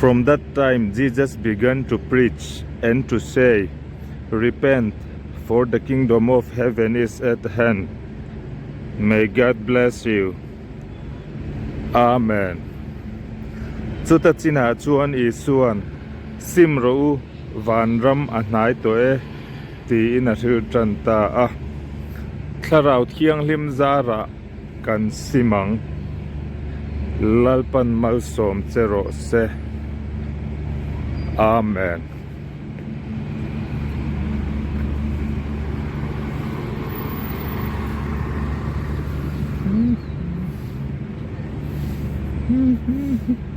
From that time, Jesus began to preach and to say, "Repent, for the kingdom of heaven is at hand." May God bless you. Amen. Chuta china chuan I suan sim ro van ram a hnai to e ti in a thil tran ta a tharau thiang hlim zara kan simang lalpan malsawm chero se. Amen. Mm-hmm.